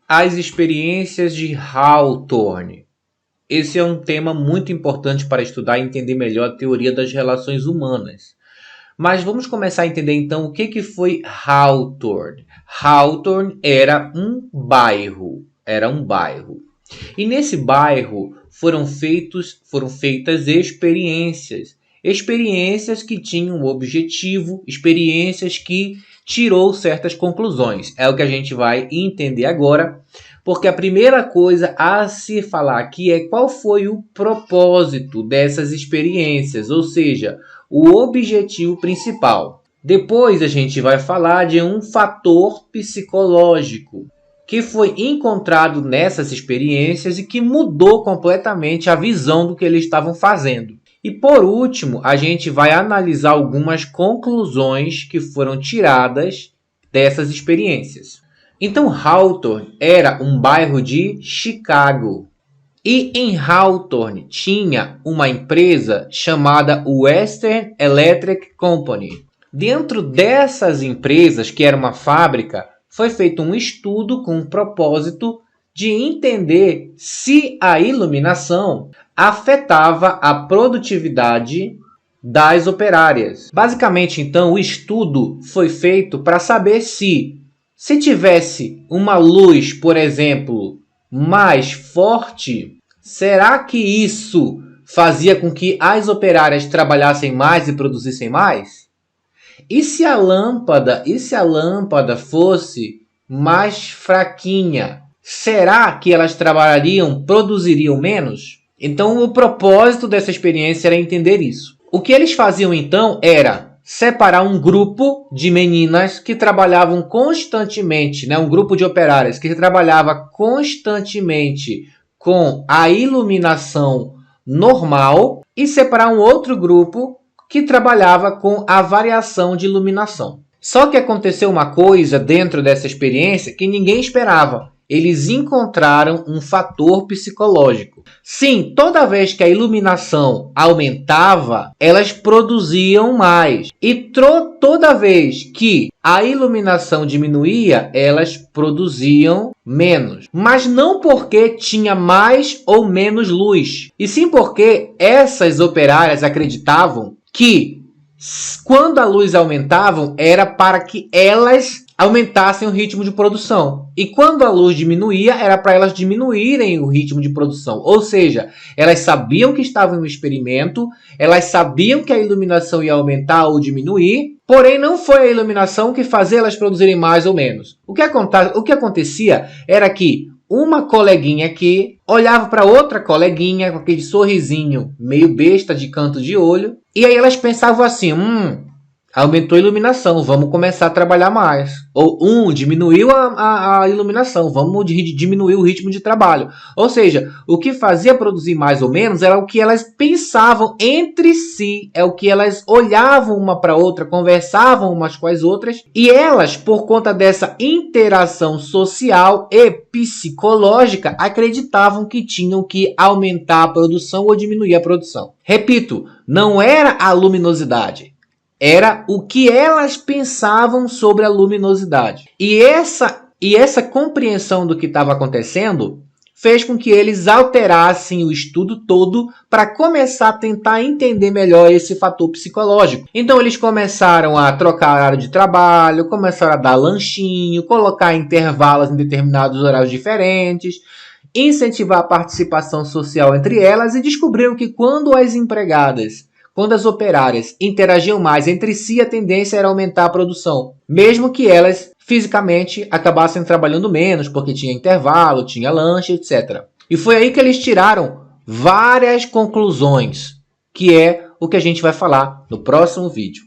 As experiências de Hawthorne. Esse é um tema muito importante para estudar e entender melhor a teoria das relações humanas. Mas vamos começar a entender então o que foi Hawthorne. Hawthorne era um bairro. E nesse bairro foram feitas experiências. Experiências que tinham um objetivo, experiências que tirou certas conclusões. É o que a gente vai entender agora, porque a primeira coisa a se falar aqui é qual foi o propósito dessas experiências, ou seja, o objetivo principal. Depois a gente vai falar de um fator psicológico que foi encontrado nessas experiências e que mudou completamente a visão do que eles estavam fazendo. E por último, a gente vai analisar algumas conclusões que foram tiradas dessas experiências. Então, Hawthorne era um bairro de Chicago. E em Hawthorne tinha uma empresa chamada Western Electric Company. Dentro dessas empresas, que era uma fábrica, foi feito um estudo com o propósito de entender se a iluminação afetava a produtividade das operárias. Basicamente, então, o estudo foi feito para saber se tivesse uma luz, por exemplo, mais forte, será que isso fazia com que as operárias trabalhassem mais e produzissem mais? E se a lâmpada fosse mais fraquinha, será que elas produziriam menos? Então, o propósito dessa experiência era entender isso. O que eles faziam então era separar um grupo de meninas que trabalhavam constantemente, um grupo de operárias que trabalhava constantemente com a iluminação normal e separar um outro grupo que trabalhava com a variação de iluminação. Só que aconteceu uma coisa dentro dessa experiência que ninguém esperava. Eles encontraram um fator psicológico. Sim, toda vez que a iluminação aumentava, elas produziam mais. E toda vez que a iluminação diminuía, elas produziam menos. Mas não porque tinha mais ou menos luz. E sim porque essas operárias acreditavam que quando a luz aumentava, era para que elas aumentassem o ritmo de produção. E quando a luz diminuía, era para elas diminuírem o ritmo de produção. Ou seja, elas sabiam que estavam em um experimento, elas sabiam que a iluminação ia aumentar ou diminuir, porém não foi a iluminação que fazia elas produzirem mais ou menos. O que acontecia era que uma coleguinha aqui olhava para outra coleguinha com aquele sorrisinho meio besta de canto de olho, e aí elas pensavam assim, aumentou a iluminação, vamos começar a trabalhar mais. Ou diminuiu a iluminação, vamos diminuir o ritmo de trabalho. Ou seja, o que fazia produzir mais ou menos era o que elas pensavam entre si, é o que elas olhavam uma para outra, conversavam umas com as outras, e elas, por conta dessa interação social e psicológica, acreditavam que tinham que aumentar a produção ou diminuir a produção. Repito, não era a luminosidade. Era o que elas pensavam sobre a luminosidade. E essa compreensão do que estava acontecendo fez com que eles alterassem o estudo todo para começar a tentar entender melhor esse fator psicológico. Então eles começaram a trocar horário de trabalho, começaram a dar lanchinho, colocar intervalos em determinados horários diferentes, incentivar a participação social entre elas, e descobriram que quando as operárias interagiam mais entre si, a tendência era aumentar a produção, mesmo que elas fisicamente acabassem trabalhando menos, porque tinha intervalo, tinha lanche, etc. E foi aí que eles tiraram várias conclusões, que é o que a gente vai falar no próximo vídeo.